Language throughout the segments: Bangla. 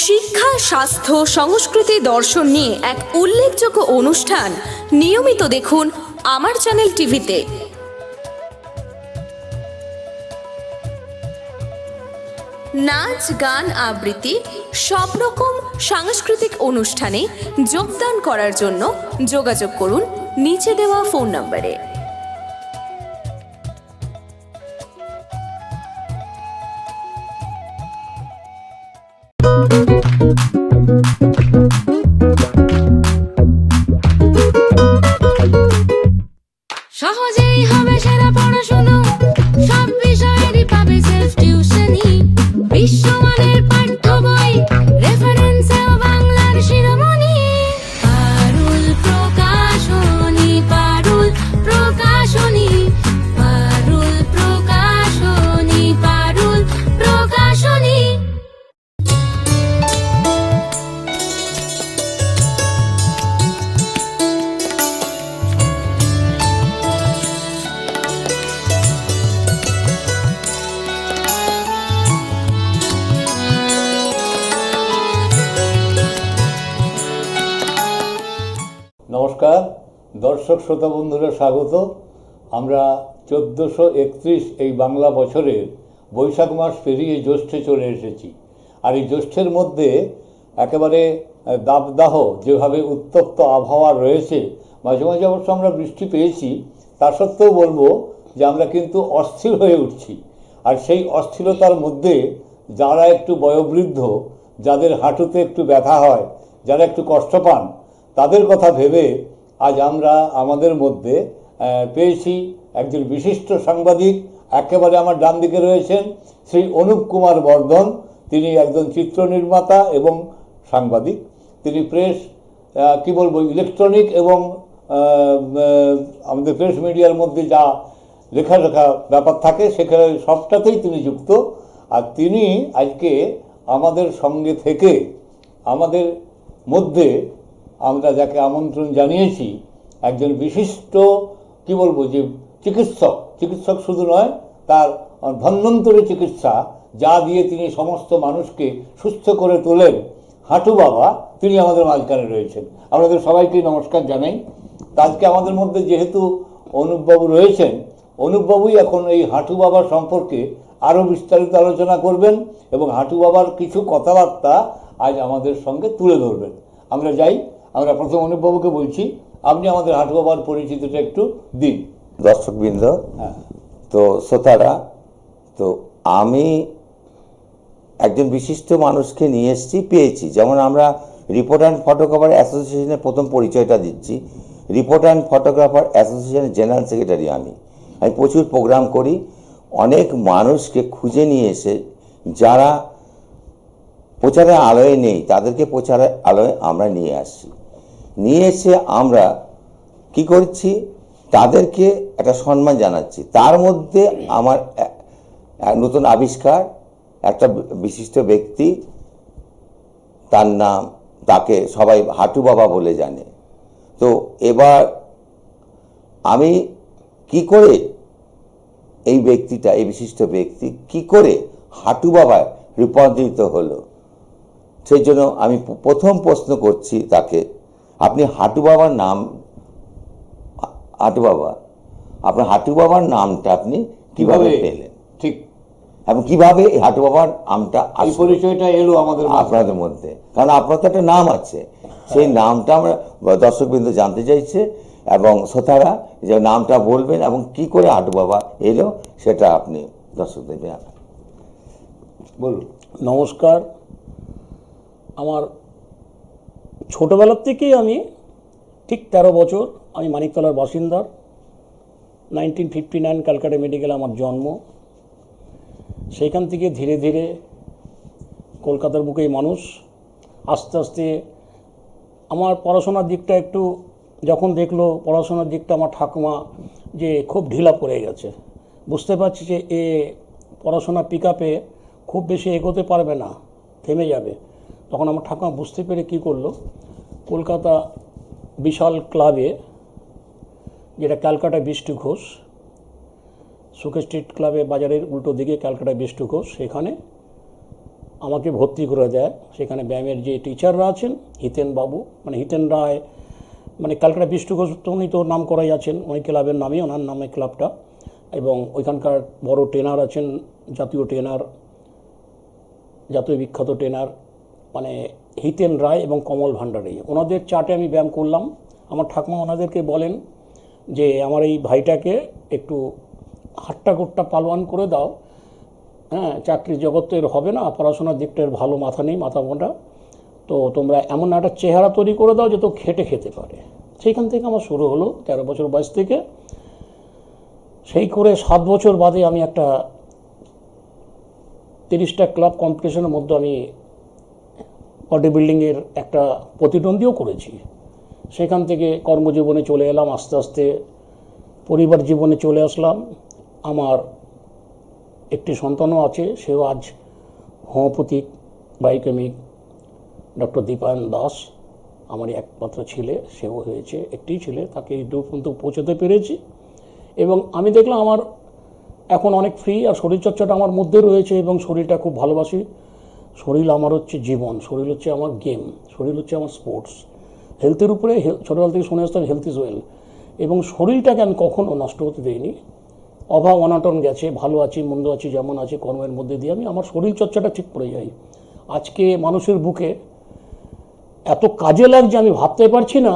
শিক্ষা, স্বাস্থ্য, সংস্কৃতি, দর্শন নিয়ে এক উল্লেখযোগ্য অনুষ্ঠান নিয়মিত দেখুন আমার চ্যানেল টিভিতে। নাচ, গান, আবৃত্তি সব রকম সাংস্কৃতিক অনুষ্ঠানে যোগদান করার জন্য যোগাযোগ করুন নিচে দেওয়া ফোন নম্বরে। সহজেই হবে সেরা পড়াশোনা, সব বিষয়েরই পাবে সেলফ টিউশনি, বিশ্বমানের পাঠ্য বই, রেফারেন্সেও বাংলার শিরোমণি। পারুল প্রকাশনী, পারুল প্রকাশনী, পারুল প্রকাশনী, পারুল প্রকাশনী। নমস্কার দর্শক শ্রোতা বন্ধুরা, স্বাগত। আমরা 1431 এই বাংলা বছরের বৈশাখ মাস পেরিয়ে জ্যৈষ্ঠে চলে এসেছি। আর এই জ্যৈষ্ঠের মধ্যে একেবারে দাবদাহ যেভাবে উত্তপ্ত আবহাওয়া রয়েছে, মাঝে মাঝে অবশ্য আমরা বৃষ্টি পেয়েছি, তা সত্ত্বেও বলবো যে আমরা কিন্তু অস্থির হয়ে উঠছি। আর সেই অস্থিরতার মধ্যে যারা একটু বয়োবৃদ্ধ, যাদের হাঁটুতে একটু ব্যথা হয়, যারা একটু কষ্ট পান, তাদের কথা ভেবে আজ আমরা আমাদের মধ্যে পেয়েছি একজন বিশিষ্ট সাংবাদিক। একেবারে আমার ডান দিকে রয়েছেন শ্রী অনুপ কুমার বর্ধন। তিনি একজন চিত্র নির্মাতা এবং সাংবাদিক। তিনি প্রেস ইলেকট্রনিক এবং আমাদের প্রেস মিডিয়ার মধ্যে যা লেখা ব্যাপার থাকে সেখানে সবটাতেই তিনি যুক্ত। আর তিনি আজকে আমাদের সঙ্গে থেকে আমাদের মধ্যে আমরা যাকে আমন্ত্রণ জানিয়েছি, একজন বিশিষ্ট যে চিকিৎসক শুধু নয়, তার ধন্বন্তরী চিকিৎসা যা দিয়ে তিনি সমস্ত মানুষকে সুস্থ করে তোলেন, হাঁটু বাবা, তিনি আমাদের মাঝখানে রয়েছেন। আপনাদের সবাইকে নমস্কার জানাই। আজকে আমাদের মধ্যে যেহেতু অনুপবাবু রয়েছেন, অনুপবাবুই এখন এই হাঁটু বাবা সম্পর্কে আরও বিস্তারিত আলোচনা করবেন এবং হাঁটু বাবার কিছু কথাবার্তা আজ আমাদের সঙ্গে তুলে ধরবেন। আমরা যাই। আমরা প্রথম অনুপবাবুকে বলছি, আপনি আমাদের হাঁটু বাবার পরিচিতিটা একটু দিন। দর্শকবৃন্দ, তো শ্রোতারা, তো আমি একজন বিশিষ্ট মানুষকে নিয়ে পেয়েছি। যেমন আমরা রিপোর্টার অ্যান্ড ফটোগ্রাফার অ্যাসোসিয়েশনের প্রথম পরিচয়টা দিচ্ছি। রিপোর্টার অ্যান্ড ফটোগ্রাফার অ্যাসোসিয়েশনের জেনারেল সেক্রেটারি আমি প্রচুর প্রোগ্রাম করি। অনেক মানুষকে খুঁজে নিয়ে এসে যারা প্রচারের আলোয় নেই, তাদেরকে প্রচারের আলোয় আমরা নিয়ে আসছি। নিয়ে এসে আমরা কি করছি, তাদেরকে একটা সম্মান জানাচ্ছি। তার মধ্যে আমার নতুন আবিষ্কার একটা বিশিষ্ট ব্যক্তি, তার নাম, তাকে সবাই হাঁটু বাবা বলে জানে। তো এবার আমি কি করে এই ব্যক্তিটা, এই বিশিষ্ট ব্যক্তি কি করে হাঁটু বাবায় রূপান্তরিত হলো, সেই জন্য আমি প্রথম প্রশ্ন করছি তাকে, আপনি হাঁটু বাবার নাম, হাঁটু বাবা, আপনার হাঁটু বাবার নামটা আপনি কিভাবে পেলেন? ঠিক, এবং কিভাবে হাঁটু বাবার নামটা, এই পরিচয়টা এলো আমাদের আপনাদের মধ্যে? কারণ আপনার তো একটা নাম আছে, সেই নামটা আমরা দর্শকবৃন্দ জানতে চাইছে এবং শ্রোতারা যে নামটা বলবেন এবং কি করে হাঁটু বাবা এলো সেটা আপনি দর্শকদের জানান। বলুন। নমস্কার। আমার ছোটোবেলার থেকেই আমি ঠিক 13 বছর আমি মানিকতলার বাসিন্দা। 1959 ক্যালকাটা মেডিকেলে আমার জন্ম। সেইখান থেকে ধীরে ধীরে কলকাতার বুকেই মানুষ। আস্তে আস্তে আমার পড়াশোনার দিকটা একটু যখন দেখলো, পড়াশোনার দিকটা আমার ঠাকুমা যে খুব ঢিলা পড়ে গেছে, বুঝতে পারছি যে এ পড়াশোনা পিক আপে খুব বেশি এগোতে পারবে না, থেমে যাবে। তখন আমার ঠাকুমা বুঝতে পেরে কী করলো, কলকাতা বিশাল ক্লাবে, যেটা ক্যালকাটা বিষ্টু ঘোষ, সুকে স্ট্রিট ক্লাবে বাজারের উল্টো দিকে ক্যালকাটা বিষ্টু ঘোষ, সেখানে আমাকে ভর্তি করে দেয়। সেখানে ব্যায়ামের যে টিচাররা আছেন, হিতেন বাবু, মানে হিতেন রায়, মানে ক্যালকাটা বিষ্টু ঘোষ, উনি তো নাম করাই আছেন, ওই ক্লাবের নামে, ওনার নামে ক্লাবটা। এবং ওইখানকার বড় ট্রেনার আছেন, জাতীয় বিখ্যাত ট্রেনার, মানে হিতেন রায় এবং কমল ভান্ডারী। ওনাদের চার্টে আমি ব্যায়াম করলাম। আমার ঠাকুমা ওনাদেরকে বলেন যে আমার এই ভাইটাকে একটু হাট্টা গোট্টা পালোয়ান করে দাও, হ্যাঁ, চাকরি জগৎ তো এর হবে না, পড়াশোনার দিকটা এর ভালো মাথা নেই, মাথা মোটা, তো তোমরা এমন একটা চেহারা তৈরি করে দাও যে তো খেতে পারে। সেইখান থেকে আমার শুরু হলো 13 বছর বয়স থেকে। সেই করে 7 বছর বাদে আমি একটা 30টা ক্লাব কম্পিটিশনের মধ্যে আমি বডি বিল্ডিংয়ের একটা প্রতিদ্বন্দ্বীও করেছি। সেখান থেকে কর্মজীবনে চলে এলাম, আস্তে আস্তে পরিবার জীবনে চলে আসলাম। আমার একটি সন্তানও আছে, সেও আজ homeopathic biochemic doctor Dipayan Das, আমারই একমাত্র ছেলে, সেও হয়েছে, একটি ছেলে, তাকে এই দূর পর্যন্ত পৌঁছাতে পেরেছি। এবং আমি দেখলাম আমার এখন অনেক ফ্রি, আর শরীরচর্চাটা আমার মধ্যে রয়েছে এবং শরীরটা খুব ভালোবাসি। শরীর আমার হচ্ছে জীবন, শরীর হচ্ছে আমার গেম, শরীর হচ্ছে আমার স্পোর্টস। হেলথের উপরে ছোটোবেলা থেকে শুনে আসতাম হেলথ ইজ ওয়েল, এবং শরীরটাকে আমি কখনো নষ্ট হতে দিইনি। অভাব অনাটন গেছে, ভালো আছি মন্দ আছি, যেমন আছি কর্মের মধ্যে দিয়ে আমি আমার শরীরচর্চাটা ঠিক করে যাই। আজকে মানুষের বুকে এত কাজে লাগছে, আমি ভাবতে পারছি না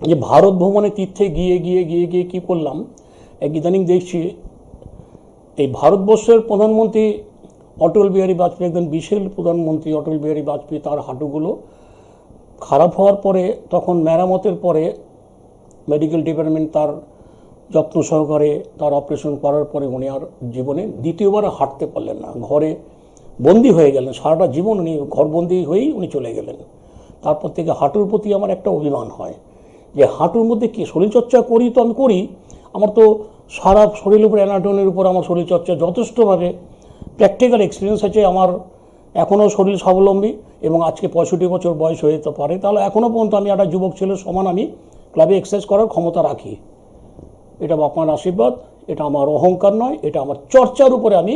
যে ভারত ভ্রমণে তীর্থে গিয়ে গিয়ে গিয়ে গিয়ে কী করলাম। এক ইদানিং দেখছি এই ভারতবর্ষের প্রধানমন্ত্রী অটল বিহারী বাজপেয়ী, একজন বিশেষ প্রধানমন্ত্রী অটল বিহারী বাজপেয়ী, তার হাঁটুগুলো খারাপ হওয়ার পরে, তখন মেরামতের পরে মেডিকেল ডিপার্টমেন্ট তার যত্ন সহকারে তার অপারেশন করার পরে উনি আর জীবনে দ্বিতীয়বার হাঁটতে পারলেন না, ঘরে বন্দি হয়ে গেলেন। সারাটা জীবন উনি ঘরবন্দি হয়েই উনি চলে গেলেন। তারপর থেকে হাঁটুর প্রতি আমার একটা অভিমান হয় যে হাঁটুর মধ্যে কি শরীরচর্চা করি, তো আমি করি, আমার তো সারা শরীরের উপর অ্যানাটমির উপর আমার শরীরচর্চা যথেষ্টভাবে প্র্যাকটিক্যাল এক্সপিরিয়েন্স আছে। আমার এখনও শরীর স্বাবলম্বী, এবং আজকে 65 বছর বয়স হয়ে যেতে পারে, তাহলে এখনও পর্যন্ত আমি একটা যুবক ছেলের সমান আমি ক্লাবে এক্সারসাইজ করার ক্ষমতা রাখি। এটা বাপমার আশীর্বাদ, এটা আমার অহংকার নয়, এটা আমার চর্চার উপরে আমি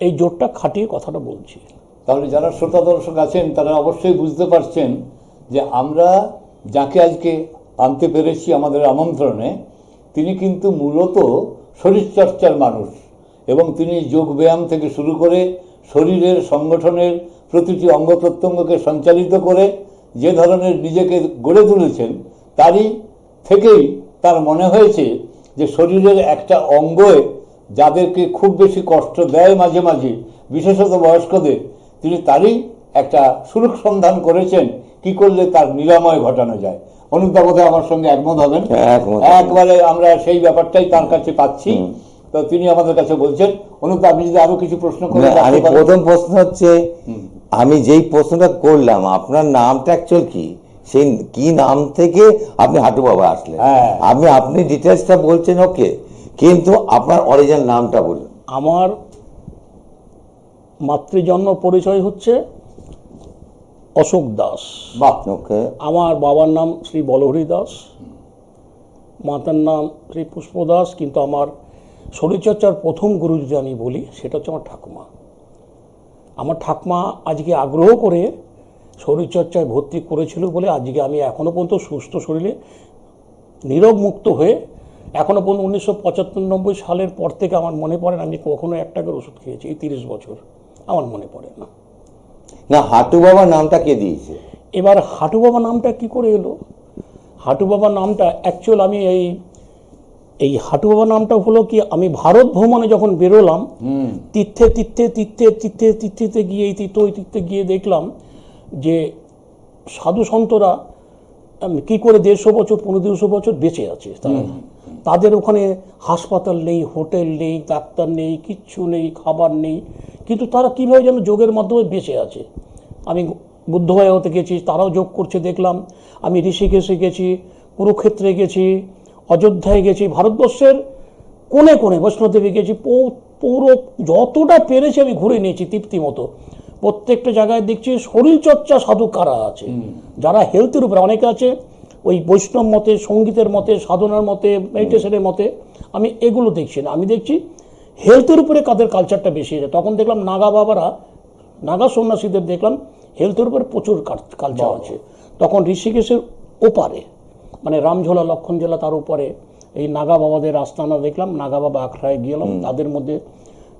এই জোরটা খাটিয়ে কথাটা বলছি। তাহলে যারা শ্রোতা দর্শক আছেন তারা অবশ্যই বুঝতে পারছেন যে আমরা যাকে আজকে আনতে পেরেছি আমাদের আমন্ত্রণে, তিনি কিন্তু মূলত শরীরচর্চার মানুষ, এবং তিনি যোগব্যায়াম থেকে শুরু করে শরীরের সংগঠনের প্রতিটি অঙ্গ প্রত্যঙ্গকে সঞ্চালিত করে যে ধরনের নিজেকে গড়ে তুলেছেন, তারই থেকেই তার মনে হয়েছে যে শরীরের একটা অঙ্গে যাদেরকে খুব বেশি কষ্ট দেয় মাঝে মাঝে, বিশেষত বয়স্কদের, তিনি তারই একটা সুরুখ সন্ধান করেছেন কি করলে তার নিরাময় ঘটানো যায়। অনুপদা বোধহয় আমার সঙ্গে একমত হবেন। একবারে আমরা সেই ব্যাপারটাই তার কাছে পাচ্ছি। তো তিনি আমাদের কাছে বলছেন, অনুপদা আপনি যদি আরো কিছু প্রশ্ন করেন। আমি প্রথম প্রশ্ন হচ্ছে, আমি যেই প্রশ্নটা করলাম, আপনার নামটা অ্যাকচুয়াল কি, সেই কি নাম থেকে আপনি হাঁটু বাবা আসলেন? আপনি ডিটেলসটা বলছেন ওকে, কিন্তু আপনার অরিজিনাল নামটা বলুন। আমার মাতৃজন্ম পরিচয় হচ্ছে অশোক দাস। ওকে। আমার বাবার নাম শ্রী বলহরি দাস, মাতার নাম শ্রী পুষ্প দাস। কিন্তু আমার শরীরচর্চার প্রথম গুরু যদি আমি বলি, সেটা হচ্ছে আমার ঠাকুমা। আমার ঠাকুমা আজকে আগ্রহ করে শরীরচর্চায় ভর্তি করেছিল বলে আজকে আমি এখনও পর্যন্ত সুস্থ শরীরে নীরব মুক্ত হয়ে, এখনও পর্যন্ত 1995 সালের পর থেকে আমার মনে পড়ে না আমি কখনো 1 টাকার ওষুধ খেয়েছি। এই 30 বছর আমার মনে পড়ে না। না, হাঁটু বাবা নামটা কে দিয়েছে? এবার হাঁটু বাবা নামটা কি করে এলো? হাঁটু বাবা নামটা অ্যাকচুয়াল আমি এই হাঁটু বাবা নামটা হলো কি, আমি ভারত ভ্রমণে যখন বেরোলাম, তীর্থে গিয়ে এই তীর্থে গিয়ে দেখলাম যে সাধু সন্তরা কি করে 150 বছর 1500 বছর বেঁচে আছে। তাদের ওখানে হাসপাতাল নেই, হোটেল নেই, ডাক্তার নেই, কিচ্ছু নেই, খাবার নেই, কিন্তু তারা কীভাবে যেন যোগের মাধ্যমে বেঁচে আছে। আমি বুদ্ধগয়াতে গেছি, তারাও যোগ করছে দেখলাম। আমি ঋষিকেশে গেছি, কুরুক্ষেত্রে গেছি, অযোধ্যায় গেছি, ভারতবর্ষের কোণে কোণে বৈষ্ণোদেবী গেছি, পুরো যতটা পেরেছি আমি ঘুরে নিয়েছি তৃপ্তি মতো। প্রত্যেকটা জায়গায় দেখছি শরীরচর্চা সাধু কারা আছে, যারা হেলথের উপরে। অনেকে আছে ওই বৈষ্ণব মতে, সঙ্গীতের মতে, সাধনার মতে, মেডিটেশনের মতে। আমি এগুলো দেখছি না, আমি দেখছি হেলথের উপরে কাদের কালচারটা বেশি আছে। তখন দেখলাম নাগা বাবারা নাগা সন্ন্যাসীদের দেখলাম হেলথের উপর প্রচুর কালচার আছে। তখন ঋষিকেশের ওপারে মানে রামঝোলা লক্ষণঝোলা তার উপরে এই নাগা বাবাদের আস্তানা দেখলাম, নাগা বাবা আখড়ায় গেলাম। তাদের মধ্যে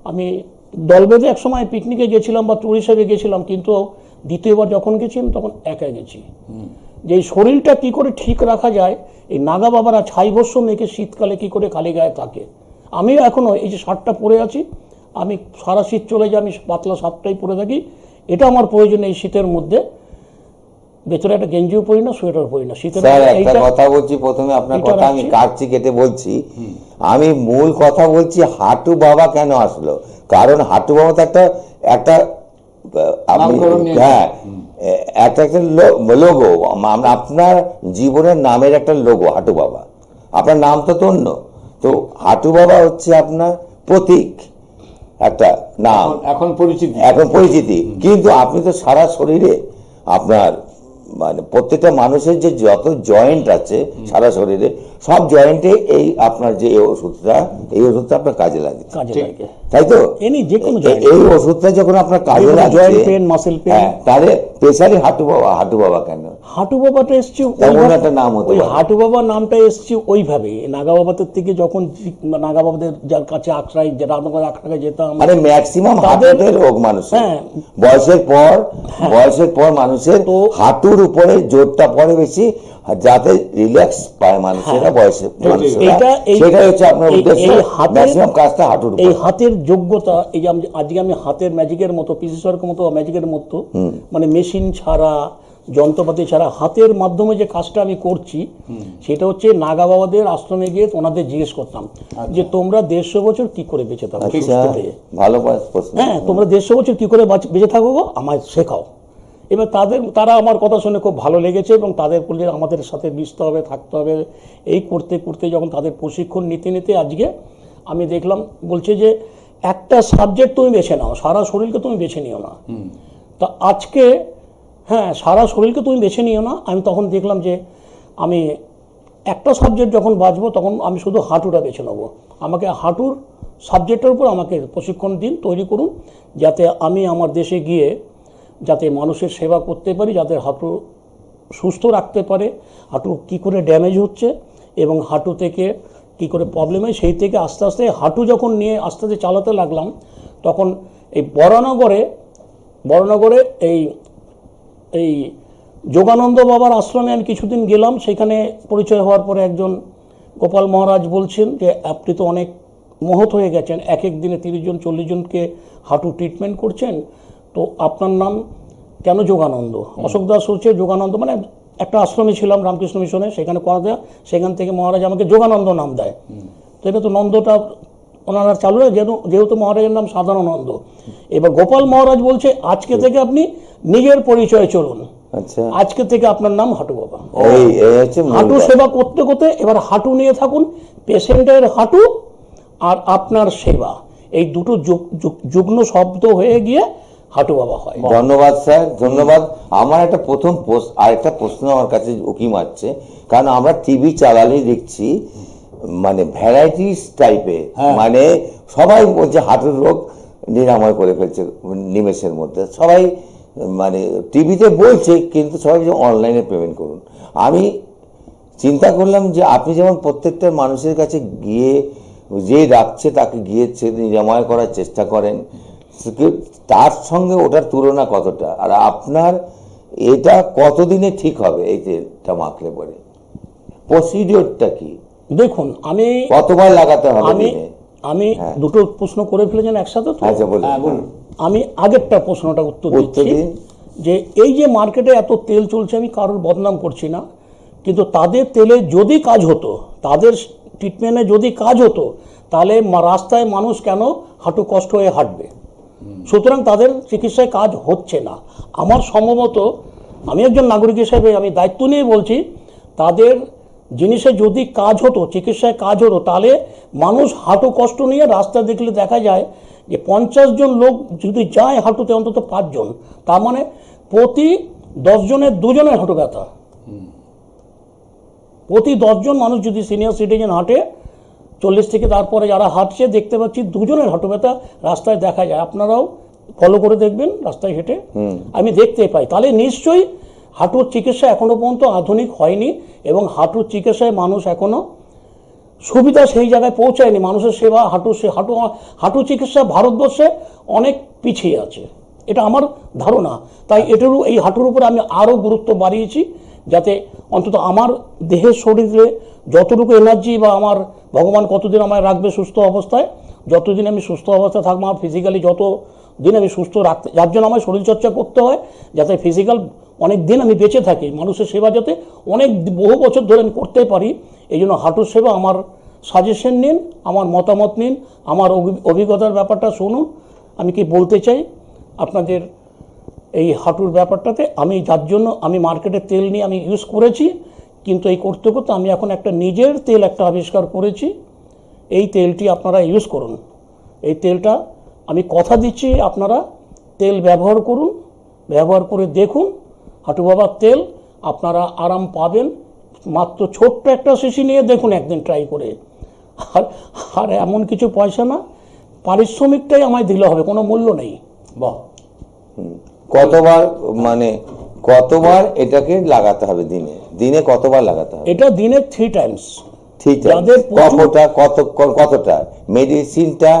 আমি দল বেঁধে একসময় পিকনিকে গেছিলাম বা ট্যুর হিসেবে গেছিলাম, কিন্তু দ্বিতীয়বার যখন গেছিলাম তখন একা গেছি। যে এই শরীরটা কি করে ঠিক রাখা যায়, এই নাগা বাবারা ছাই ভস্য মেখে শীতকালে কি করে খালি গায়ে থাকে। আমিও এখনও এই যে শার্টটা পরে আছি, আমি সারা শীত চলে যাই, আমি পাতলা শার্টটাই পরে থাকি। এটা আমার প্রয়োজন এই শীতের মধ্যে। ভেতরে একটা গেঞ্জিও পরি না, সোয়েটার পরি না শীতের স্যার মধ্যে। একটা এইটা কথা বলছি, প্রথমে আপনার এটা কথা আমি রাখছি। কাটছি কেটে বলছি। আমি মূল কথা বলছি হাঁটু বাবা কেন আসলো, কারণ হাঁটু বাবা তো একটা একটা আপনি নামকরণ নিয়ে- হ্যাঁ একটা একটা লোগো, আপনার জীবনের নামের একটা লোগো হাঁটু বাবা। আপনার নাম তো তন্য, তো হাঁটু বাবা হচ্ছে আপনার প্রতীক, একটা নাম, এখন পরিচিতি। এখন পরিচিতি। কিন্তু আপনি তো সারা শরীরে আপনার মানে প্রত্যেকটা মানুষের যে যত জয়েন্ট আছে সারা শরীরে, সব জয়েন্টে এই আপনার যে এই ওষুধটা আপনার কাজে লাগে, কাজে ঠিক। লাগে। তাই তো? এনি যে কোনো joint। এই ওষুধটা যখন আপনার কাজে যেকোনো লাগছে, joint pain, muscle pain। হ্যাঁ, তাহলে স্পেশালি হাঁটু বাবা কেন? হাঁটু বাবাটা এসছে তেমন একটা নাম হতে ওই পারে। হাঁটু বাবা নামটা এসছে ওইভাবে। নাগা বাবাদের থেকে যখন নাগা বাবাদের যার কাছে আখড়ায় রামনগর আখড়ায় যেতাম, মানে ম্যাক্সিমাম তাদের- হাঁটুতে রোগ মানুষের, হ্যাঁ। বয়সের পর মানুষের তো- হাঁটুর উপরে জোরটা পড়ে বেশি, যাতে রিল্যাক্স পায় মানুষেরা, বয়সের মানুষেরা। সেটাই হচ্ছে আপনার উদ্দেশ্য, ম্যাক্সিমাম কাজটা হাঁটুর এই উপরে। হাতের যোগ্যতা, এই যে আজকে আমি হাতের ম্যাজিকের মতো, পিসি সরকার মতো ম্যাজিকের মতো, মানে মেশিন ছাড়া যন্ত্রপাতি ছাড়া হাতের মাধ্যমে যে কাজটা আমি করছি, সেটা হচ্ছে নাগা বাবাদের আশ্রমে গিয়ে ওনাদের জিজ্ঞেস করতাম যে তোমরা 150 বছর কি করে বেঁচে থাকো আচ্ছা, সুস্থ হয়ে? ভালো প্রশ্ন। হ্যাঁ, তোমরা 150 বছর কি করে বেঁচে থাকো গো, আমায় শেখাও। এবার তারা আমার কথা শুনে খুব ভালো লেগেছে এবং তাদের বললে আমাদের সাথে মিশতে হবে, থাকতে হবে। এই করতে করতে যখন তাদের প্রশিক্ষণ নিতে নিতে আজকে আমি দেখলাম, বলছে যে একটা সাবজেক্ট তুমি বেছে নাও, সারা শরীরকে তুমি বেছে নিও না। তা আজকে হ্যাঁ, সারা শরীরকে তুমি বেছে নিও না। আমি তখন দেখলাম যে আমি একটা সাবজেক্ট যখন বাঁচবো তখন আমি শুধু হাঁটুটা বেছে নেবো। আমাকে হাঁটুর সাবজেক্টের উপর আমাকে প্রশিক্ষণ দিন, তৈরি করুন, যাতে আমি আমার দেশে গিয়ে যাতে মানুষের সেবা করতে পারি, যাতে হাঁটু সুস্থ রাখতে পারে, হাঁটু কি করে ড্যামেজ হচ্ছে এবং হাঁটু থেকে কি করে প্রবলেম হয়। সেই থেকে আস্তে আস্তে হাঁটু যখন নিয়ে আস্তে আস্তে চালাতে লাগলাম, তখন এই বড়নগরে এই যোগানন্দ বাবার আশ্রমে আমি কিছুদিন গেলাম। সেখানে পরিচয় হওয়ার পরে একজন গোপাল মহারাজ বলছেন যে আপনি তো অনেক মহৎ হয়ে গেছেন, এক এক দিনে 30 জন 40 জনকে হাঁটু ট্রিটমেন্ট করছেন, তো আপনার নাম কেন যোগানন্দ? অশোক দাস হচ্ছে যোগানন্দ, মানে একটা আশ্রমে ছিলাম রামকৃষ্ণ মিশনে, সেখানে করা দেয়, সেখান থেকে মহারাজ আমাকে যোগানন্দ নাম দেয়। তো এটা তো নন্দটা ওনারা চালু হয়, যেহেতু মহারাজের নাম সাধারণানন্দ। এবার গোপাল মহারাজ বলছে আজকে থেকে আপনি নিজের পরিচয় চলুন, আচ্ছা, আজকে থেকে আপনার নাম হাঁটু বাবা। এই হচ্ছে মূল হাঁটু কথা। সেবা করতে করতে এবার হাঁটু নিয়ে থাকুন, পেশেন্টের হাঁটু আর আপনার সেবা, এই দুটো যুগ্ম শব্দ হয়ে গিয়ে হাঁটু বাবা হয়। ধন্যবাদ স্যার, ধন্যবাদ। আমার একটা আরেকটা প্রশ্ন আমার কাছে উকি মারছে, কারণ আমরা টিভি চালালেই দেখছি মানে ভ্যারাইটিস টাইপের, মানে সবাই বলছে হাঁটুর রোগ নিরাময় করে ফেলছে নিমেষের মধ্যে, সবাই মানে টিভিতে বলছে, কিন্তু সবাই অনলাইনে পেমেন্ট করুন। আমি চিন্তা করলাম যে আপনি যেমন প্রত্যেকটা মানুষের কাছে গিয়ে যে ডাকছে তাকে গিয়ে নিরাময় করার চেষ্টা করেন, তার সঙ্গে ওটার তুলনা কতটা, আর আপনার এটা কতদিনে ঠিক হবে? এই তেলটা মাখলে পরে প্রসিডিওরটা কি? দেখুন, কতবার লাগাতে হবে দিনে? আমি দুটো প্রশ্ন করে ফেলেছেন একসাথে তো। আচ্ছা, বলুন। আমি আগেরটা প্রশ্নটা উত্তর দিচ্ছি দিন। যে এই যে মার্কেটে এত তেল চলছে, আমি কারোর বদনাম করছি না, কিন্তু তাদের তেলে যদি কাজ হতো, তাদের ট্রিটমেন্টে যদি কাজ হতো, তাহলে রাস্তায় মানুষ কেন হাঁটু কষ্ট হয়ে হাঁটবে? সুতরাং তাদের চিকিৎসায় কাজ হচ্ছে না। আমার সম্ভবত, আমি একজন নাগরিক হিসেবে আমি দায়িত্ব নিয়ে বলছি, তাদের জিনিসে যদি কাজ হতো, চিকিৎসায় কাজ হতো, তাহলে মানুষ হাঁটু কষ্ট নিয়ে রাস্তা দেখলে দেখা যায় যে 50 জন লোক যদি যায় হাঁটুতে, অন্তত 5 জন, তার মানে প্রতি 10 জনের 2 জনের হাঁটু ব্যথা। প্রতি 10 জন মানুষ যদি সিনিয়র সিটিজেন হাঁটে, 40 থেকে তারপরে যারা হাঁটছে, দেখতে পাচ্ছি 2 জনের হাঁটু ব্যথা রাস্তায় দেখা যায়। আপনারাও ফলো করে দেখবেন রাস্তায় হেঁটে, আমি দেখতে পাই, তাহলে নিশ্চয়ই হাঁটুর চিকিৎসা এখনো পর্যন্ত আধুনিক হয়নি এবং হাঁটুর চিকিৎসায় মানুষ এখনো সুবিধা সেই জায়গায় পৌঁছায়নি। মানুষের সেবা হাঁটু চিকিৎসা ভারতবর্ষে অনেক পিছিয়ে আছে, এটা আমার ধারণা। তাই এই হাঁটুর উপরে আমি আরও গুরুত্ব বাড়িয়েছি, যাতে অন্তত আমার দেহের শরীরে যতটুকু এনার্জি বা আমার ভগবান কতদিন আমায় রাখবে সুস্থ অবস্থায়, যতদিন আমি সুস্থ অবস্থায় থাকবো, আমার ফিজিক্যালি যতদিন আমি সুস্থ রাখতে, যার জন্য আমার শরীরচর্চা করতে হয়, যাতে ফিজিক্যাল অনেক দিন আমি বেঁচে থাকি, মানুষের সেবা যাতে বহু বছর ধরে আমি করতে পারি। এই জন্য হাঁটুর সেবা আমার সাজেশন নিন, আমার মতামত নিন, আমার অভিজ্ঞতার ব্যাপারটা শুনুন। আমি কি বলতে চাই আপনাদের এই হাঁটুর ব্যাপারটাতে, আমি যার জন্য আমি মার্কেটে তেল নিয়ে আমি ইউজ করেছি, কিন্তু এই করতে করতে আমি এখন একটা নিজের তেল একটা আবিষ্কার করেছি। এই তেলটি আপনারা ইউজ করুন, এই তেলটা আমি কথা দিচ্ছি, আপনারা তেল ব্যবহার করুন, ব্যবহার করে দেখুন হাঁটু বাবার তেল, আপনারা আরাম পাবেন। মাত্র ছোট্ট একটা শিশি নিয়ে দেখুন একদিন ট্রাই করে, আর এমন কিছু পয়সা না, পারিশ্রমিকটাই আমায় দিলে হবে, কোনো মূল্য নেই। বাহ, কতবার এটাকে লাগাতে হবে? দিনে কতবার লাগাতে হবে? এটা দিনে 3 টাইমস। ঠিক আছে, কতটা মেডিসিনটা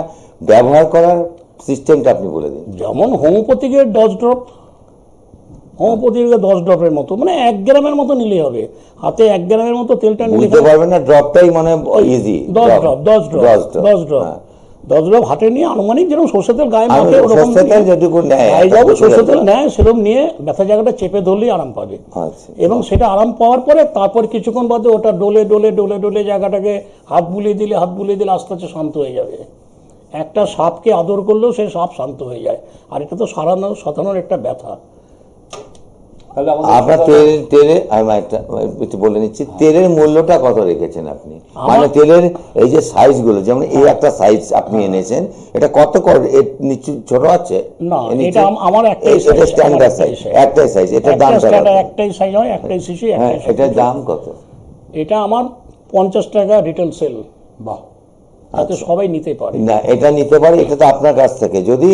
ব্যবহার করার সিস্টেমটা আপনি বলে দিন। যেমন হোমিওপ্যাথিকের 10 ড্রপ, হোমিওপ্যাথিকের 10 ড্রপের মতো, মানে 1 গ্রামের মতো নিলেই হবে। হাতে 1 গ্রামের মতো তেলটা নিলে বুঝতে পারবেন না, ড্রপটাই মানে ইজি। 10 ড্রপ হাতে নিয়ে আনুমানিক যেরকম সরষের তেল গায়ে মাখে ওরকম সরষের তেল নেয়, সেরকম নিয়ে ব্যথা জায়গাটা চেপে ধরলেই আরাম পাবে। এবং সেটা আরাম পাওয়ার পরে তারপর কিছুক্ষণ বাদে ওটা ডলে ডলে ডলে ডলে জায়গাটাকে হাত বুলিয়ে দিলে আস্তে আস্তে শান্ত হয়ে যাবে। একটা সাপকে আদর করলেও সেই সাপ শান্ত হয়ে যায়, আর এটা তো সাধারণ একটা ব্যথা। আপনার আমি একটু বলে নিচ্ছি, তেলের মূল্যটা কত রেখেছেন আপনি? মানে তেলের এই যে সাইজ গুলো, যেমন এই একটা সাইজ আপনি এনেছেন, এটা কত ছোট আছে না? এটা আমার একটাই সাইজ, এটার দাম একটাই সাইজ হয়, একটাই শিশি। এটার দাম কত? এটা আমার 50 টাকা রিটেল সেল। বাহ, তাতে সবাই নিতে পারে না? এটা নিতে পারে, এটা তো আপনার কাছ থেকে। যদি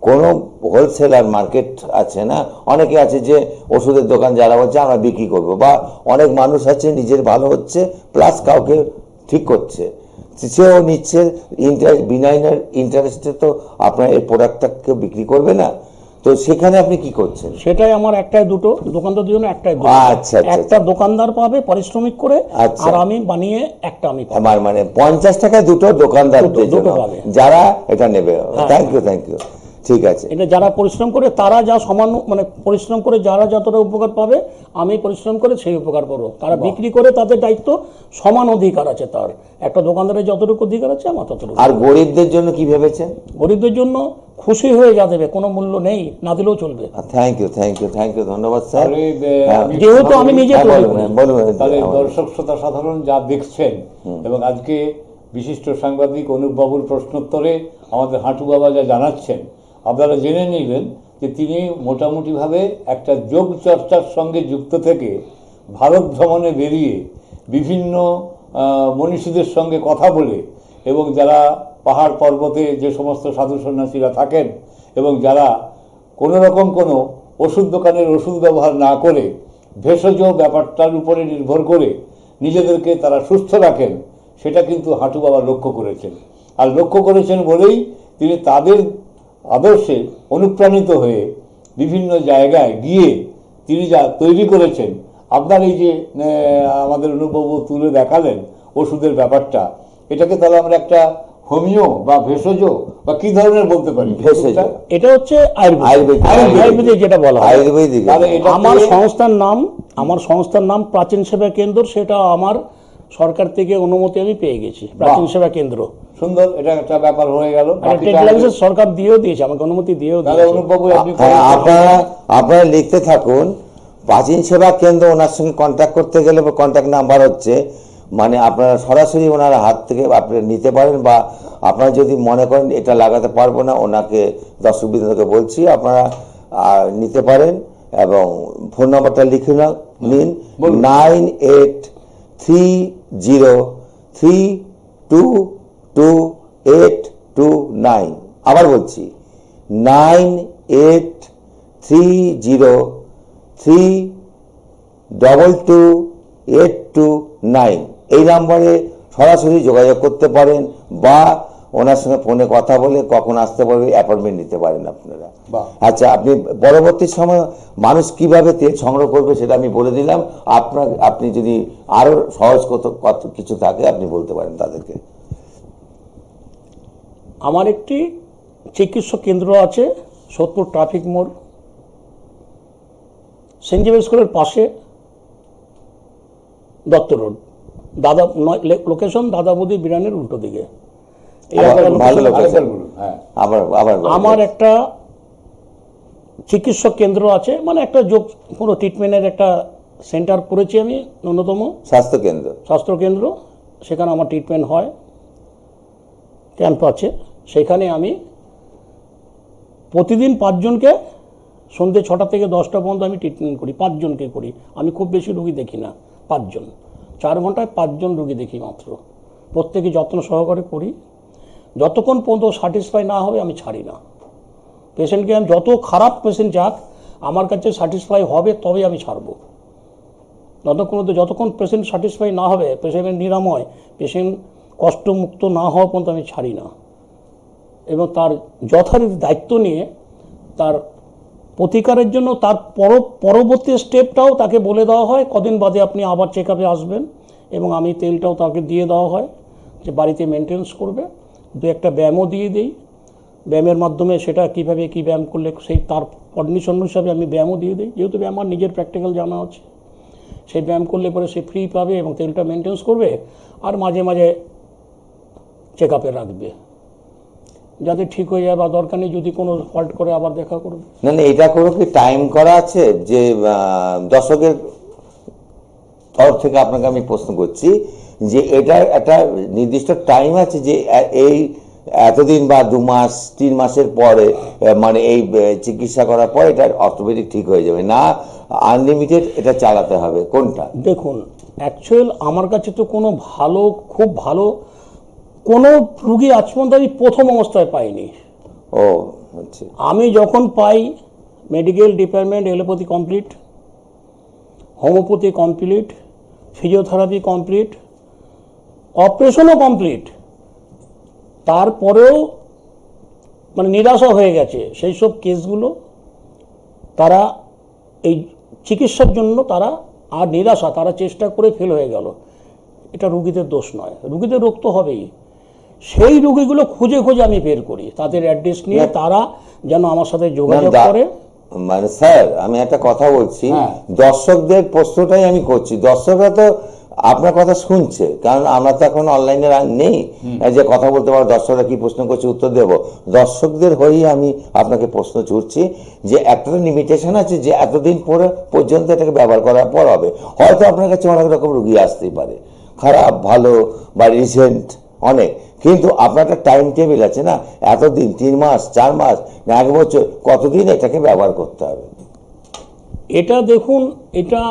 কোনো হোলসেলার মার্কেট আছে না, অনেকে আছে যে ওষুধের দোকান যারা বলছে আমরা বিক্রি করবো, বা অনেক মানুষ আছে নিজের ভালো হচ্ছে প্লাস কাউকে ঠিক করছে, সেও নিচ্ছে বিনা ইন্টারেস্টে, তো আপনার এই প্রোডাক্টটা কেউ বিক্রি করবে না। তো সেখানে আপনি কি করছেন? সেটাই আমার একটাই দুটো দোকানদার, দুজনে একটাই। আচ্ছা, একটা দোকানদার পাবে পারিশ্রমিক করে, আর আমি বানিয়ে একটা আমি পাবো। আমার মানে 50 টাকায় দুটো দোকানদার পাবে যারা এটা নেবে। Thank you. ঠিক আছে, এটা যারা পরিশ্রম করে তারা যা সামান্য, মানে পরিশ্রম করে যারা যতটা উপকার পাবে, আমি পরিশ্রম করে সেই উপকার পাবো। তারা বিক্রি করে তাদের দায়িত্ব, সমান অধিকার আছে তার। একটা দোকানদারের যতটুকু অধিকার আছে আমার ততটুকু। আর গরিবদের জন্য কি ভেবেছেন? গরিবদের জন্য খুশি হয়ে যা দেবে, কোনো মূল্য নেই, না দিলেও চলবে। থ্যাংক ইউ, ধন্যবাদ স্যার। যেহেতু আমি নিজে দর্শক শ্রোতা সাধারণ যা দেখছেন, এবং আজকে বিশিষ্ট সাংবাদিক অনুপ বাবুর প্রশ্নোত্তরে আমাদের হাঁটু বাবা যা জানাচ্ছেন, আপনারা জেনে নিলেন যে তিনি মোটামুটিভাবে একটা যোগ চর্চার সঙ্গে যুক্ত থেকে ভারত ভ্রমণে বেরিয়ে বিভিন্ন মনীষীদের সঙ্গে কথা বলে, এবং যারা পাহাড় পর্বতে যে সমস্ত সাধু সন্ন্যাসীরা থাকেন, এবং যারা কোনো রকম কোনো ওষুধ দোকানের ওষুধ ব্যবহার না করে ভেষজ ব্যাপারটার উপরে নির্ভর করে নিজেদেরকে তারা সুস্থ রাখেন, সেটা কিন্তু হাঁটু বাবা লক্ষ্য করেছেন। আর লক্ষ্য করেছেন বলেই তিনি তাদের আদর্শে অনুপ্রাণিত হয়ে বিভিন্ন জায়গায় গিয়ে তিনি যা তৈরি করেছেন, আপনার এই যে আমাদের অনুভব তুলে দেখালেন ওষুধের ব্যাপারটা, এটাকে তাহলে আমরা একটা হোমিও বা ভেষজ বা কি ধরনের বলতে পারি? এটা হচ্ছে আয়ুর্বেদিক, যেটা বলা হয় আয়ুর্বেদিক। আমার সংস্থার নাম প্রাচীন সেবা কেন্দ্র, সেটা আমার সরকার থেকে অনুমতি আমি পেয়ে গেছি, প্রাচীন সেবা কেন্দ্র। সুন্দর, এটা একটা ব্যাপার হয়ে গেল। সরকার দিয়েও দিয়েছে, আমাকে অনুমতি দিয়েও দিয়েছে। আপনারা লিখতে থাকুন প্রাচীন সেবা কেন্দ্র। ওনার সঙ্গে কন্ট্যাক্ট করতে গেলে কন্ট্যাক্ট নাম্বার হচ্ছে, মানে আপনারা সরাসরি ওনার হাত থেকে আপনারা নিতে পারেন, বা আপনারা যদি মনে করেন এটা লাগাতে পারবো না, ওনাকে দর্শকবৃন্দকে বলছি আপনারা নিতে পারেন। এবং ফোন নাম্বারটা লিখে নিন 9830322829। আবার বলছি 9830322829 এই নম্বরে সরাসরি যোগাযোগ করতে পারেন, বা ওনার সঙ্গে ফোনে কথা বলে কখন আসতে পারবে অ্যাপয়েন্টমেন্ট নিতে পারেন আপনারা। বাহ। আচ্ছা, আপনি পরবর্তী সময় মানুষ কিভাবে তেল সংগ্রহ করবে সেটা আমি বলে দিলাম। আপনি যদি আরো সহজ কত কিছু থাকে আপনি বলতে পারেন তাদেরকে। আমার একটি চিকিৎসা কেন্দ্র আছে সোদপুর ট্রাফিক মোড়, সেন্ট জেভিয়ার স্কুলের পাশে, দত্ত রোড, লোকেশন দাদা বৌদি বিরিয়ানির উল্টো দিকে। এই আবার একটা ভালো location। location। বলুন। হ্যাঁ, আবার আমার একটা চিকিৎসা কেন্দ্র আছে, মানে একটা পুরো ট্রিটমেন্টের একটা সেন্টার করেছি আমি, ন্যূনতম স্বাস্থ্য কেন্দ্র। সেখানে আমার ট্রিটমেন্ট হয়, ক্যাম্প আছে। সেখানে আমি প্রতিদিন 5 জনকে সন্ধ্যে 6টা থেকে 10টা পর্যন্ত আমি ট্রিটমেন্ট করি। 5 জনকে করি আমি, খুব বেশি রুগী দেখি না। 5 জন, 4 ঘন্টায় 5 জন রুগী দেখি মাত্র। প্রত্যেকে যত্ন সহকারে করি। যতক্ষণ পর্যন্ত স্যাটিসফাই না হবে আমি ছাড়ি না পেশেন্টকে। আমি যত খারাপ পেশেন্ট যাক, আমার কাছে স্যাটিসফাই হবে তবে আমি ছাড়বো। যতক্ষণ পেশেন্ট স্যাটিসফাই না হবে, পেশেন্টের নিরাময়, পেশেন্ট কষ্টমুক্ত না হওয়া পর্যন্ত আমি ছাড়ি না। এবং তার যথারীতি দায়িত্ব নিয়ে তার প্রতিকারের জন্য তার পরবর্তী স্টেপটাও তাকে বলে দেওয়া হয়, কদিন বাদে আপনি আবার চেক আপে আসবেন। এবং আমি তেলটাও তাকে দিয়ে দেওয়া হয় যে বাড়িতে মেনটেন্স করবে। 2-একটা ব্যায়ামও দিয়ে দিই, ব্যায়ামের মাধ্যমে সেটা কীভাবে কী ব্যায়াম করলে সেই তার কন্ডিশন হিসাবে আমি ব্যায়ামও দিয়ে দিই। যেহেতু আমার নিজের প্র্যাকটিক্যাল জানা আছে, সেই ব্যায়াম করলে পরে সে ফ্রি পাবে এবং তেলটা মেনটেন্স করবে। আর মাঝে মাঝে চেক আপে রাখবে, যাতে ঠিক হয়ে যায়, বা দরকার নেই যদি কোনো ফল্ট করে আবার দেখা করবে। না, এটা কোনো কি টাইম করা আছে যে দর্শকের তরফ থেকে আপনাকে আমি প্রশ্ন করছি যে এটার একটা নির্দিষ্ট টাইম আছে যে এই এতদিন বা 2 মাস 3 মাসের পরে, মানে এই চিকিৎসা করার পর এটা অটোমেটিক ঠিক হয়ে যাবে, না আনলিমিটেড এটা চালাতে হবে, কোনটা? দেখুন, অ্যাকচুয়াল আমার কাছে তো কোনো খুব ভালো কোনো রুগী আজ পর্যন্ত আমি প্রথম অবস্থায় পাইনি। ও আচ্ছা। আমি যখন পাই, medical department allopathy complete, homeopathy complete, physiotherapy complete, অপারেশনও কমপ্লিট, তারপরেও মানে নিরাশা হয়ে গেছে সেই সব কেসগুলো। তারা এই চিকিৎসার জন্য তারা আর নিরাশা, তারা চেষ্টা করে ফেল হয়ে গেল। এটা রুগীদের দোষ নয়, রুগীদের রোগ তো হবেই। সেই রুগীগুলো খুঁজে আমি বের করি, তাদের অ্যাড্রেস নিয়ে তারা যেন আমার সাথে যোগাযোগ করে। মানে স্যার, আমি একটা কথা বলছি, দর্শকদের প্রশ্নটাই আমি করছি। দর্শকরা তো আপনার কথা শুনছে, কারণ আমরা তো এখন অনলাইনে নেই যে কথা বলতে পারবো দর্শকরা কি প্রশ্ন করছে উত্তর দেব। দর্শকদের হয়েই আমি আপনাকে প্রশ্ন ছুটছি যে একটা লিমিটেশন আছে যে এতদিন পরে পর্যন্ত এটাকে ব্যবহার করার পর হবে। হয়তো আপনার কাছে অনেক রকম রুগী আসতেই পারে, খারাপ, ভালো বা রিসেন্ট অনেক, কিন্তু আপনার একটা টাইম টেবিল আছে না, এতদিন, 3 মাস, 4 মাস না 1 বছর, কতদিন এটাকে ব্যবহার করতে হবে? এটা দেখুন, এটা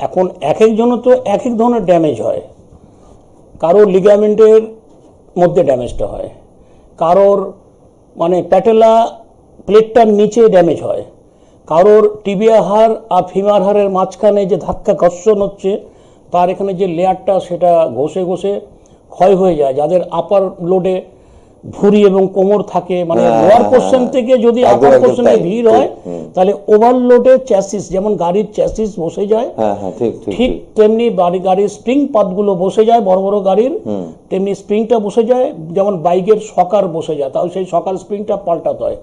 এখন এক একজনের তো এক এক ধরনের ড্যামেজ হয়। কারোর লিগামেন্টের মধ্যে ড্যামেজটা হয়, কারোর মানে প্যাটেলা প্লেটটার নিচে ড্যামেজ হয়, কারোর টিবিয়া হাড় আর ফিমার হাড়ের মাঝখানে যে ধাক্কা ঘর্ষণ হচ্ছে তার এখানে যে লেয়ারটা সেটা ঘষে ক্ষয় হয়ে যায়। যাদের আপার লোডে ভুঁড়ি এবং কোমর থাকে, মানে লোয়ার পোর্শন থেকে যদি আপার পোর্শনে ভিড় হয় তাহলে ওভারলোডে চ্যাসিস, যেমন গাড়ির চ্যাসিস বসে যায়, ঠিক তেমনি গাড়ির স্প্রিং পাতগুলো বসে যায় বড় বড় গাড়ির, তেমনি স্প্রিংটা বসে যায়, যেমন বাইকের সকার বসে যায়, তাহলে সেই সকার স্প্রিংটা পাল্টাতে হয়।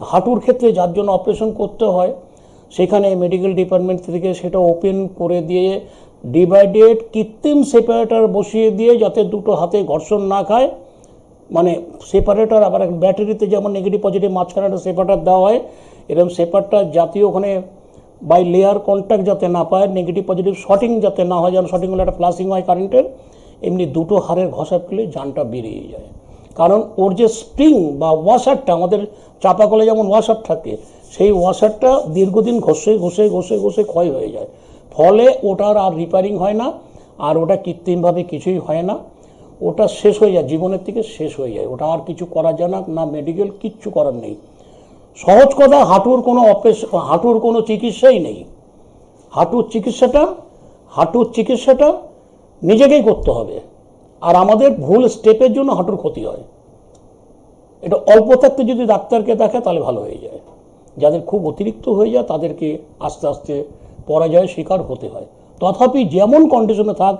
হাঁটুর ক্ষেত্রে যার জন্য অপারেশন করতে হয়, সেখানে মেডিকেল ডিপার্টমেন্ট থেকে সেটা ওপেন করে দিয়ে ডিভাইডেড কৃত্রিম সেপারেটর বসিয়ে দিয়ে যাতে দুটো হাতে ঘর্ষণ না খায়, মানে সেপারেটর আবার ব্যাটারিতে যেমন নেগেটিভ পজিটিভ মাঝখানে একটা সেপারেটর দেওয়া হয়, এরকম সেপারেটর জাতীয় ওখানে বাই লেয়ার কন্ট্যাক্ট যাতে না পায়, নেগেটিভ পজিটিভ শর্টিং যাতে না হয়, যেন শর্টিং হলে একটা ফ্লাশিং হয় কারেন্টের, এমনি দুটো হাড়ের ঘষা পেলে জানটা বেরিয়ে যায়। কারণ ওর যে স্প্রিং বা ওয়াশারটা, আমাদের চাপা কলে যেমন ওয়াশার থাকে, সেই ওয়াশারটা দীর্ঘদিন ঘষে ক্ষয় হয়ে যায়, ফলে ওটার আর রিপেয়ারিং হয় না, আর ওটা কৃত্রিমভাবে কিছুই হয় না, ওটা শেষ হয়ে যায়, জীবনের থেকে শেষ হয়ে যায়, ওটা আর কিছু করা যায় না, না মেডিকেল কিচ্ছু করার নেই। সহজ কথা, হাঁটুর কোনো চিকিৎসাই নেই। হাঁটুর চিকিৎসাটা নিজেকেই করতে হবে। আর আমাদের ভুল স্টেপের জন্য হাঁটুর ক্ষতি হয়। এটা অল্প থাকতে যদি ডাক্তারকে দেখে তাহলে ভালো হয়ে যায়। যাদের খুব অতিরিক্ত হয়ে যায় তাদেরকে আস্তে আস্তে পরাজয়ের শিকার হতে হয়। তথাপি যেমন কন্ডিশনে থাক,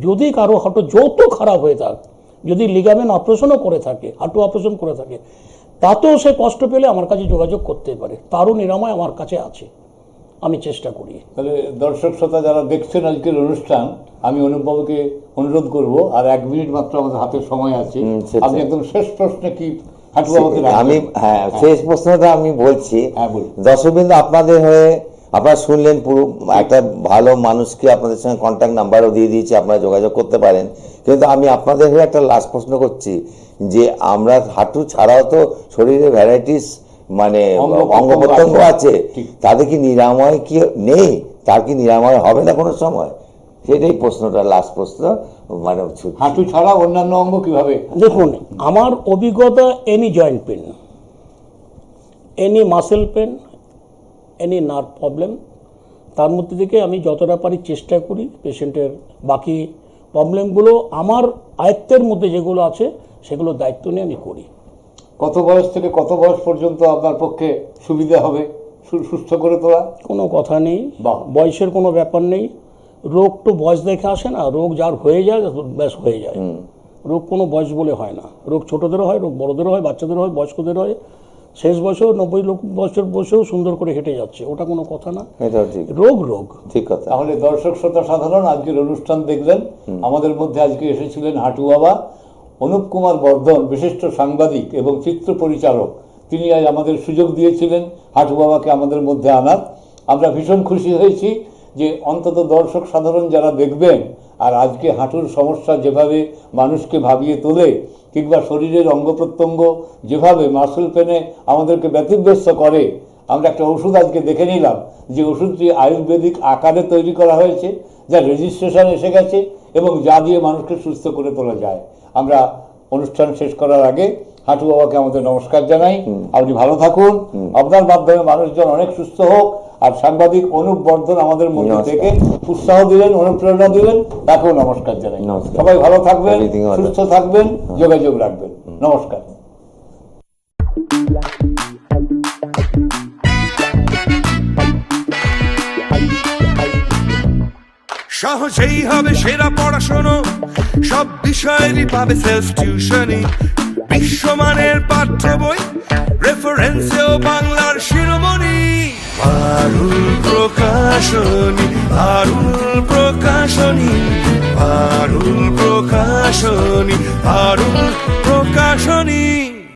যদি কারো হাঁটু যত খারাপ হয়ে থাক, যদি লিগামেন্ট অপারেশনও করে থাকে, হাঁটু অপারেশন করে থাকে, তাতেও সে কষ্ট পেলে আমার কাছে যোগাযোগ করতে পারে। তারও নিরাময় আমার কাছে আছে, আমি চেষ্টা করি। তাহলে দর্শক শ্রোতা যারা দেখছেন আজকের অনুষ্ঠান, আমি অনুপবাবুকে অনুরোধ করব, আর 1 মিনিট মাত্র আমাদের হাতে সময় আছে, আপনি একদম শেষ প্রশ্নে কি হাঁটুবাবুকে আমি শেষ প্রশ্নটা আমি বলছি। বলুন। দর্শকবৃন্দ, আপনাদের হয়ে আপনারা শুনলেন, পুরো একটা ভালো মানুষকে আপনাদের সঙ্গে কন্ট্যাক্ট নাম্বারও দিয়ে দিয়েছি, আপনারা যোগাযোগ করতে পারেন। কিন্তু আমি আপনাদের হয়ে একটা লাস্ট প্রশ্ন করছি যে আমরা হাঁটু ছাড়াও তো শরীরে ভ্যারাইটিস মানে অঙ্গ প্রত্যঙ্গ আছে, তাদের কি নিরাময় কি নেই? তার কি নিরাময় হবে না কোনো সময়? সেটাই প্রশ্নটা, লাস্ট প্রশ্ন। মানে হাঁটু ছাড়া অন্যান্য অঙ্গ কিভাবে? দেখুন, আমার অভিজ্ঞতা, any joint pain, any muscle pen, any nerve problem, তার মধ্যে থেকে আমি যতটা পারি চেষ্টা করি পেশেন্টের বাকি প্রবলেমগুলো আমার আয়ত্তের মধ্যে যেগুলো আছে সেগুলো দায়িত্ব নিয়ে আমি করি। কত বয়স থেকে কত বয়স পর্যন্ত আপনার পক্ষে সুবিধা হবে সুস্থ করে তোলা? কোনো কথা নেই, বয়সের কোনো ব্যাপার নেই। রোগ তো বয়স দেখে আসে না, রোগ যার হয়ে যায় ব্যাস হয়ে যায়। রোগ কোনো বয়স বলে হয় না। রোগ ছোটদেরও হয়, রোগ বড়দেরও হয়, বাচ্চাদেরও হয়, বয়স্কদেরও হয়। শেষ বয়সেও 90 বছর বয়সেও সুন্দর করে হেঁটে যাচ্ছে, ওটা কোনো কথা না। রোগ ঠিক কথা। তাহলে দর্শক শ্রোতা সাধারণ আজকের অনুষ্ঠান দেখলেন। আমাদের মধ্যে আজকে এসেছিলেন হাঁটু বাবা অনুপ কুমার বর্ধন, বিশিষ্ট সাংবাদিক এবং চিত্র পরিচালক। তিনি আজ আমাদের সুযোগ দিয়েছিলেন হাঁটু বাবাকে আমাদের মধ্যে আনার। আমরা ভীষণ খুশি হয়েছি যে অন্তত দর্শক সাধারণ যারা দেখবেন, আর আজকে হাঁটুর সমস্যা যেভাবে মানুষকে ভাবিয়ে তোলে, কিংবা শরীরের অঙ্গ প্রত্যঙ্গ যেভাবে মাসল পেনে আমাদেরকে ব্যতিব্যস্ত করে, আমরা একটা ওষুধ আজকে দেখে নিলাম যে ওষুধটি আয়ুর্বেদিক আকারে তৈরি করা হয়েছে, যা রেজিস্ট্রেশন এসে গেছে এবং যা দিয়ে মানুষকে সুস্থ করে তোলা যায়। আমরা অনুষ্ঠান শেষ করার আগে হাঁটু বাবাকে আমাদের নমস্কার জানাই। আপনি ভালো থাকুন, আপনার মাধ্যমে মানুষজন অনেক সুস্থ হোক। আর সাংবাদিক অনুপ বর্ধন আমাদের মধ্যে থেকে উৎসাহ দিলেন, অনুপ্রেরণা দিলেন, তাকেও নমস্কার জানাই। সবাই ভালো থাকবেন, সুস্থ থাকবেন, যোগাযোগ রাখবেন। নমস্কার। সহজেই হবে সেরা পড়াশোনা, সব বিষয়েরই পাবে সেলফ টিউশনি। বিশ্বমানের পাঠ্য বই, রেফারেন্সেও বাংলার শিরোমণি। পারুল প্রকাশনী, পারুল প্রকাশনী, পারুল প্রকাশনী, পারুল প্রকাশনী।